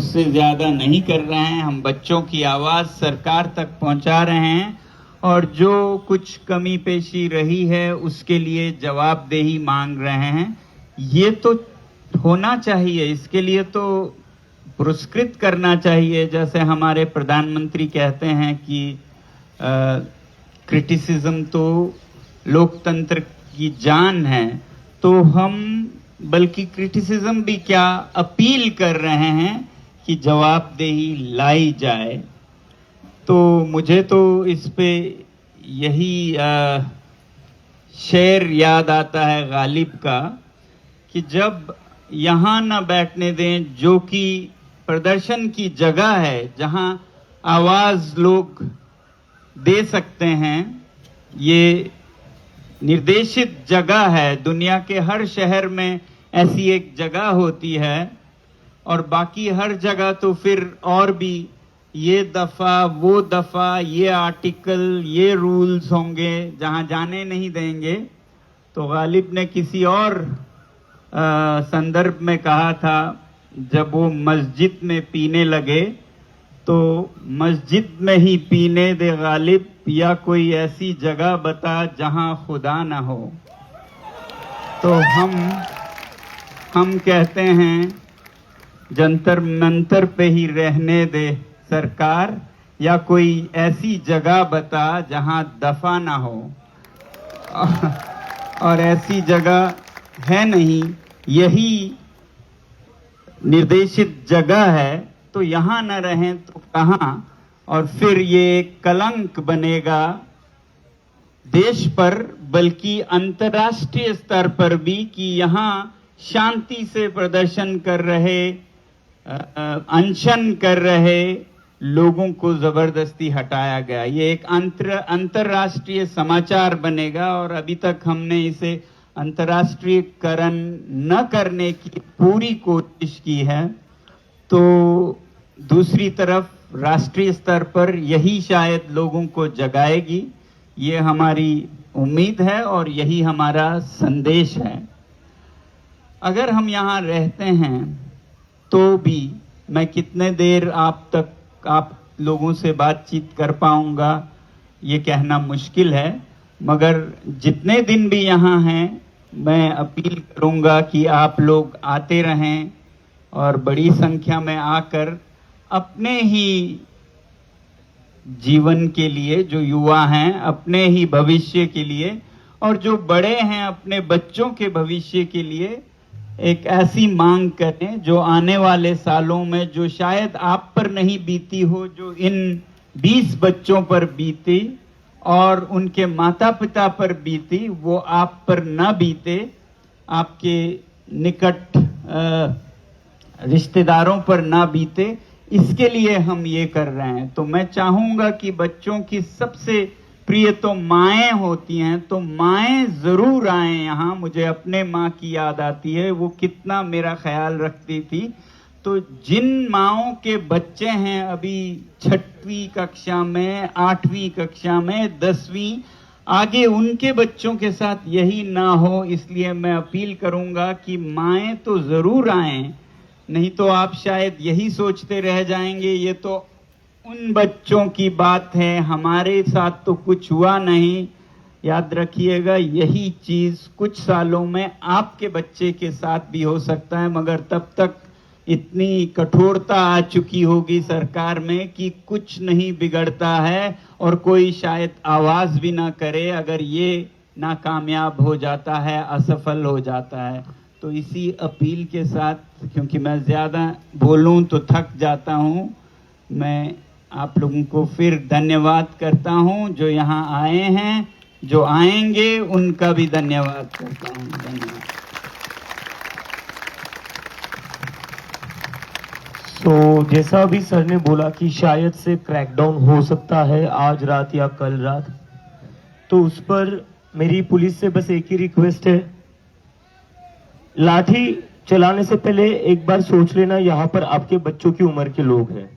उससे ज्यादा नहीं कर रहे हैं। हम बच्चों की आवाज सरकार तक पहुंचा रहे हैं और जो कुछ कमी पेशी रही है उसके लिए जवाबदेही मांग रहे हैं। ये तो होना चाहिए, इसके लिए तो पुरस्कृत करना चाहिए। जैसे हमारे प्रधानमंत्री कहते हैं कि क्रिटिसिज्म तो लोकतंत्र की जान है, तो हम बल्कि क्रिटिसिज्म भी क्या, अपील कर रहे हैं कि जवाबदेही लाई जाए। तो मुझे तो इस पे यही शेर याद आता है गालिब का कि जब यहाँ न बैठने दें जो कि प्रदर्शन की जगह है, जहां आवाज लोग दे सकते हैं। ये निर्देशित जगह है, दुनिया के हर शहर में ऐसी एक जगह होती है और बाकी हर जगह तो फिर और भी ये दफा, वो दफा, ये आर्टिकल, ये रूल्स होंगे जहां जाने नहीं देंगे। तो गालिब ने किसी और संदर्भ में कहा था, जब वो मस्जिद में पीने लगे तो मस्जिद में ही पीने दे गालिब, या कोई ऐसी जगह बता जहां खुदा ना हो। तो हम कहते हैं जंतर मंतर पे ही रहने दे सरकार, या कोई ऐसी जगह बता जहां दफा ना हो। और ऐसी जगह है नहीं, यही निर्देशित जगह है, तो यहां न रहें तो कहां। और फिर ये कलंक बनेगा देश पर, बल्कि अंतर्राष्ट्रीय स्तर पर भी, कि यहां शांति से प्रदर्शन कर रहे, अनशन कर रहे लोगों को जबरदस्ती हटाया गया। ये एक अंतर्राष्ट्रीय समाचार बनेगा और अभी तक हमने इसे अंतर्राष्ट्रीयकरण न करने की पूरी कोशिश की है। तो दूसरी तरफ राष्ट्रीय स्तर पर यही शायद लोगों को जगाएगी, ये हमारी उम्मीद है और यही हमारा संदेश है। अगर हम यहाँ रहते हैं तो भी मैं कितने देर आप लोगों से बातचीत कर पाऊंगा ये कहना मुश्किल है, मगर जितने दिन भी यहाँ हैं मैं अपील करूंगा कि आप लोग आते रहें और बड़ी संख्या में आकर अपने ही जीवन के लिए, जो युवा हैं अपने ही भविष्य के लिए, और जो बड़े हैं अपने बच्चों के भविष्य के लिए एक ऐसी मांग करें जो आने वाले सालों में, जो शायद आप पर नहीं बीती हो, जो इन 20 बच्चों पर बीती और उनके माता पिता पर बीती, वो आप पर न बीते, आपके निकट रिश्तेदारों पर ना बीते। इसके लिए हम ये कर रहे हैं। तो मैं चाहूंगा कि बच्चों की सबसे प्रिय तो माएँ होती हैं, तो माएँ जरूर आए यहाँ। मुझे अपने माँ की याद आती है, वो कितना मेरा ख्याल रखती थी। तो जिन माओं के बच्चे हैं अभी 6वीं कक्षा में, 8वीं कक्षा में, 10वीं, आगे उनके बच्चों के साथ यही ना हो, इसलिए मैं अपील करूंगा कि माएँ तो जरूर आएं। नहीं तो आप शायद यही सोचते रह जाएंगे ये तो उन बच्चों की बात है, हमारे साथ तो कुछ हुआ नहीं। याद रखिएगा, यही चीज कुछ सालों में आपके बच्चे के साथ भी हो सकता है, मगर तब तक इतनी कठोरता आ चुकी होगी सरकार में कि कुछ नहीं बिगड़ता है और कोई शायद आवाज भी ना करे अगर ये नाकामयाब हो जाता है, असफल हो जाता है। तो इसी अपील के साथ, क्योंकि मैं ज्यादा बोलूं तो थक जाता हूं, मैं आप लोगों को फिर धन्यवाद करता हूं। जो यहाँ आए हैं, जो आएंगे, उनका भी धन्यवाद करता हूं। धन्यवाद। जैसा अभी सर ने बोला कि शायद से क्रैकडाउन हो सकता है आज रात या कल रात, तो उस पर मेरी पुलिस से बस एक ही रिक्वेस्ट है, लाठी चलाने से पहले एक बार सोच लेना यहाँ पर आपके बच्चों की उम्र के लोग हैं,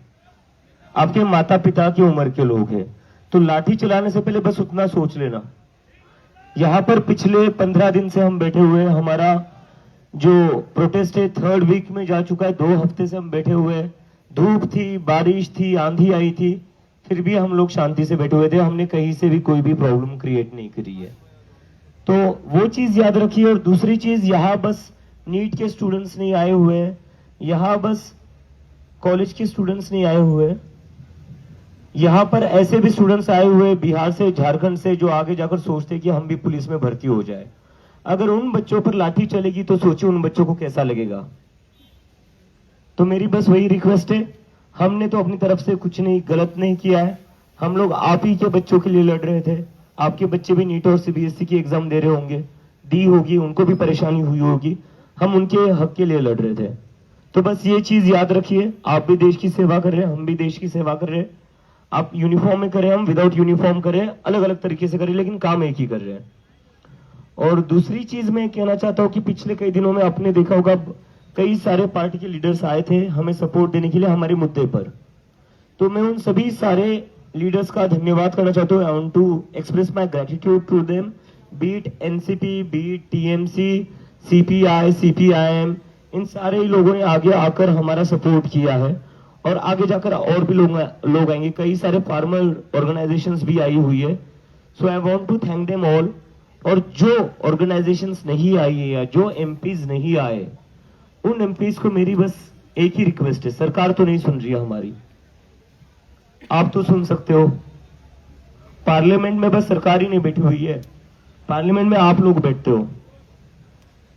आपके माता पिता की उम्र के लोग हैं। तो लाठी चलाने से पहले बस उतना सोच लेना। यहाँ पर पिछले 15 दिन से हम बैठे हुए हैं, हमारा जो प्रोटेस्ट है 3rd वीक में जा चुका है, 2 हफ्ते से हम बैठे हुए हैं। धूप थी, बारिश थी, आंधी आई थी, फिर भी हम लोग शांति से बैठे हुए थे। हमने कहीं से भी कोई भी प्रॉब्लम क्रिएट नहीं करी है। तो वो चीज याद रखिए। और दूसरी चीज, यहाँ बस नीट के स्टूडेंट्स नहीं आए हुए हैं, यहाँ बस कॉलेज के स्टूडेंट्स नहीं आए हुए हैं, यहाँ पर ऐसे भी स्टूडेंट्स आए हुए हैं बिहार से, झारखंड से, जो आगे जाकर सोचते हैं कि हम भी पुलिस में भर्ती हो जाए। अगर उन बच्चों पर लाठी चलेगी तो सोचिए उन बच्चों को कैसा लगेगा। तो मेरी बस वही रिक्वेस्ट है, हमने तो अपनी तरफ से कुछ नहीं गलत नहीं किया है। हम लोग आप ही के बच्चों के लिए लड़ रहे थे। आपके बच्चे भी नीट और सीबीएसई की एग्जाम दे रहे होंगे, दी होगी, उनको भी परेशानी हुई होगी। हम उनके हक के लिए लड़ रहे थे। तो बस ये चीज याद रखिए, आप भी देश की सेवा कर रहे हैं, हम भी देश की सेवा कर रहे हैं। आप यूनिफॉर्म में करें, हम विदाउट यूनिफॉर्म करें, अलग अलग तरीके से करें, लेकिन काम एक ही कर रहे हैं। और दूसरी चीज मैं कहना चाहता हूं कि पिछले कई दिनों में आपने देखा होगा, कई सारे पार्टी के लीडर्स आए थे हमें सपोर्ट देने के लिए हमारे मुद्दे पर। तो मैं उन सभी सारे लीडर्स का धन्यवाद करना चाहता हूं। I want to express my gratitude to them, be it NCP, be it TMC, CPI, CPIM, इन सारे लोगों ने आगे आकर हमारा सपोर्ट किया है। और आगे जाकर और भी लोग आएंगे, कई सारे फार्मर ऑर्गेनाइजेशंस भी आई हुई है। So I want to thank them all. और जो ऑर्गेनाइजेशंस नहीं आई है या जो एमपीज नहीं आए, उन एमपीज को मेरी बस एक ही रिक्वेस्ट है, सरकार तो नहीं सुन रही है हमारी, आप तो सुन सकते हो। पार्लियामेंट में बस सरकार ही नहीं बैठी हुई है, पार्लियामेंट में आप लोग बैठते हो।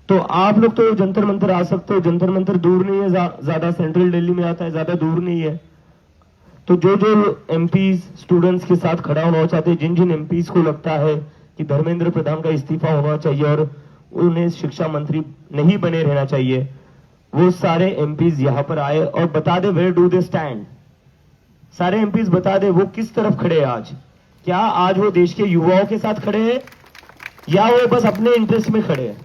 तो आप लोग तो जंतर मंतर आ सकते हो, जंतर मंतर दूर नहीं है, ज्यादा सेंट्रल दिल्ली में आता है, ज्यादा दूर नहीं है। तो जो जो एमपीज स्टूडेंट्स के साथ खड़ा होना चाहते हैं, जिन जिन एमपीज को लगता है कि धर्मेंद्र प्रधान का इस्तीफा होना चाहिए और उन्हें शिक्षा मंत्री नहीं बने रहना चाहिए, वो सारे एमपीज यहां पर आए और बता दे वेयर डू दे स्टैंड। सारे एमपीज बता दे वो किस तरफ खड़े हैं आज। क्या आज वो देश के युवाओं के साथ खड़े हैं या वो बस अपने इंटरेस्ट में खड़े हैं,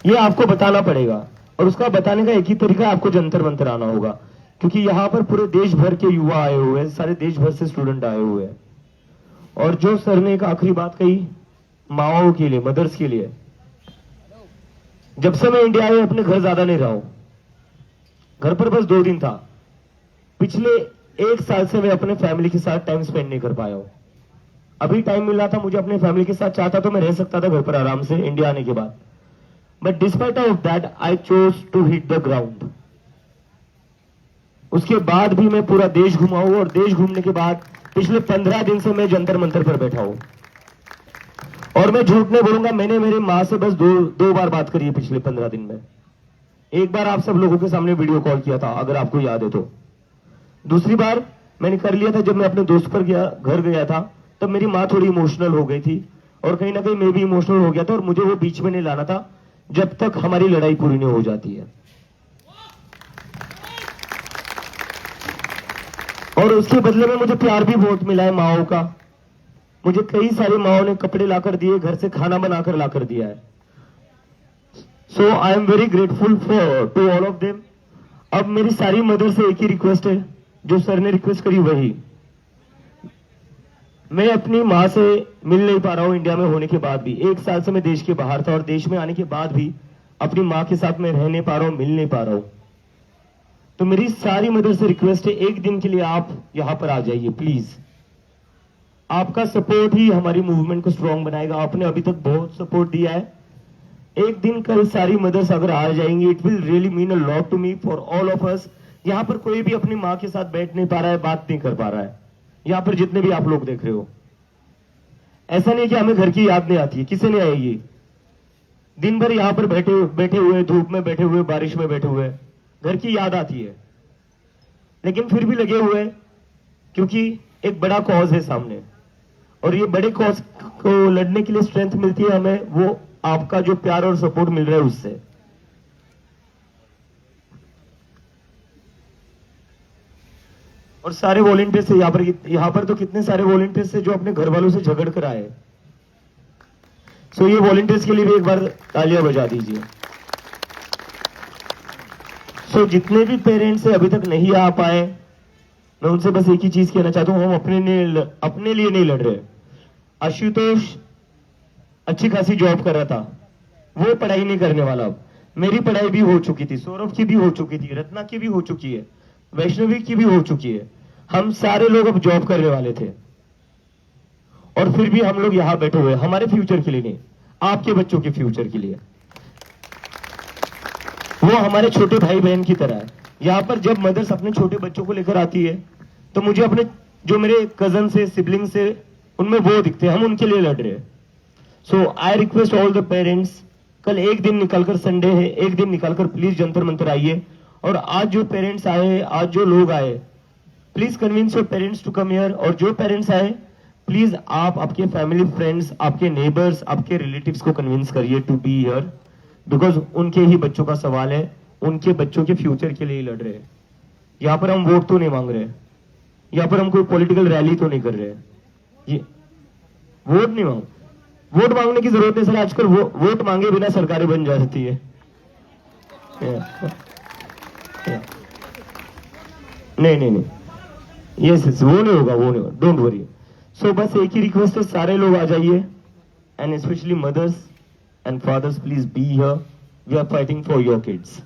ये आपको बताना पड़ेगा। और उसका बताने का एक ही तरीका है, आपको जंतर मंतर आना होगा, क्योंकि यहां पर पूरे देश भर के युवा आए हुए हैं, सारे देश भर से स्टूडेंट आए हुए हैं। और जो सर ने एक आखिरी बात कही माओ के लिए, मदर्स के लिए, जब से मैं इंडिया में अपने घर ज्यादा नहीं रहा हूं, घर पर बस 2 दिन था। पिछले 1 साल से मैं अपने फैमिली के साथ टाइम स्पेंड नहीं कर पाया हूं। अभी टाइम मिल रहा था मुझे अपने फैमिली के साथ, चाहता तो मैं रह सकता था घर पर आराम से इंडिया आने के बाद, but despite of that I chose to hit the ground. उसके बाद भी मैं पूरा देश घुमा हूं और देश घूमने के बाद पिछले 15 दिन से मैं जंतर मंतर पर बैठा हूं। और मैं झूठ नहीं बोलूंगा, मैंने मेरी मां से बस दो बार बात करी है पिछले 15 दिन में। एक बार आप सब लोगों के सामने वीडियो कॉल किया था, अगर आपको याद है तो। दूसरी बार मैंने कर लिया था जब मैं अपने दोस्त पर घर गया था, तब मेरी मां थोड़ी इमोशनल हो गई थी और कहीं ना कहीं मैं भी इमोशनल हो गया था, और मुझे वो बीच में नहीं लाना था जब तक हमारी लड़ाई पूरी नहीं हो जाती है। और उसके बदले में मुझे प्यार भी बहुत मिला है माओ का। मुझे कई सारी माओ ने कपड़े लाकर दिए, घर से खाना बनाकर लाकर दिया है। So I am very grateful to all of them. अब मेरी सारी मदर से एक ही रिक्वेस्ट है, जो सर ने रिक्वेस्ट करी वही। मैं अपनी मां से मिल नहीं पा रहा हूं इंडिया में होने के बाद भी। 1 साल से मैं देश के बाहर था और देश में आने के बाद भी अपनी मां के साथ मैं रह नहीं पा रहा हूं, मिल नहीं पा रहा हूं। तो मेरी सारी मदर से रिक्वेस्ट है, एक दिन के लिए आप यहां पर आ जाइए प्लीज। आपका सपोर्ट ही हमारी मूवमेंट को स्ट्रांग बनाएगा। आपने अभी तक बहुत सपोर्ट दिया है। एक दिन कल सारी मदर्स अगर आ जाएंगी, it will really mean a lot to me, for all of us. यहां पर कोई भी अपनी मां के साथ बैठ नहीं पा रहा है, बात नहीं कर पा रहा है। यहां पर जितने भी आप लोग देख रहे हो, ऐसा नहीं कि हमें घर की याद नहीं आती है, किसे नहीं आएगी। दिन भर यहां पर बैठे हुए, धूप में बैठे हुए, बारिश में बैठे हुए, घर की याद आती है, लेकिन फिर भी लगे हुए, क्योंकि एक बड़ा कॉज है सामने। और ये बड़े कॉज को लड़ने के लिए स्ट्रेंथ मिलती है हमें, वो आपका जो प्यार और सपोर्ट मिल रहा है उससे। और सारे वॉलंटियर्स से यहां पर तो कितने सारे वॉलंटियर्स है जो अपने घर वालों से झगड़ कर आए। सो ये वॉलंटियर्स के लिए भी एक बार तालियां बजा दीजिए। सो जितने भी पेरेंट्स अभी तक नहीं आ पाए, मैं उनसे बस एक ही चीज कहना चाहता हूं, हम अपने लिए नहीं लड़ रहे। आशुतोष अच्छी खासी जॉब कर रहा था, वो पढ़ाई नहीं करने वाला। अब मेरी पढ़ाई भी हो चुकी थी, सौरभ की भी हो चुकी थी, रत्ना की भी हो चुकी है। वैष्णवी की भी हो चुकी है। हम सारे लोग अब जॉब करने वाले थे और फिर भी हम लोग यहां बैठे हुए हैं, हमारे फ्यूचर के लिए नहीं, आपके बच्चों के फ्यूचर के लिए। वो हमारे छोटे भाई बहन की तरह है। यहां पर जब मदर्स अपने छोटे बच्चों को लेकर आती है तो मुझे अपने जो मेरे कजन से, सिबलिंग से, उनमें वो दिखते हैं, हम उनके लिए लड़ रहे हैं। So I request all the parents, कल एक दिन निकलकर, संडे है, एक दिन निकालकर प्लीज जंतर मंतर आइए। और आज जो पेरेंट्स आए, आज जो लोग आए, please convince your parents to come here. और जो पेरेंट्स आए, प्लीज आप आपके फैमिली फ्रेंड्स, आपके नेबर्स, आपके रिलेटिव्स को कन्विंस करिए टू बी हियर, बिकॉज उनके ही बच्चों का सवाल है, उनके बच्चों के फ्यूचर के लिए ही लड़ रहे हैं। यहां पर हम वोट तो नहीं मांग रहे, यहां पर हम कोई पॉलिटिकल रैली तो नहीं कर रहे हैं। ये वोट नहीं मांग, वोट मांगने की जरूरत नहीं सर, आजकल वोट मांगे बिना सरकारें बन जाती है। नहीं, यस, वो नहीं होगा, डोंट वरी। सो बस एक ही रिक्वेस्ट है, सारे लोग आ जाइए, and specially mothers and fathers, please be here, we are fighting for your kids.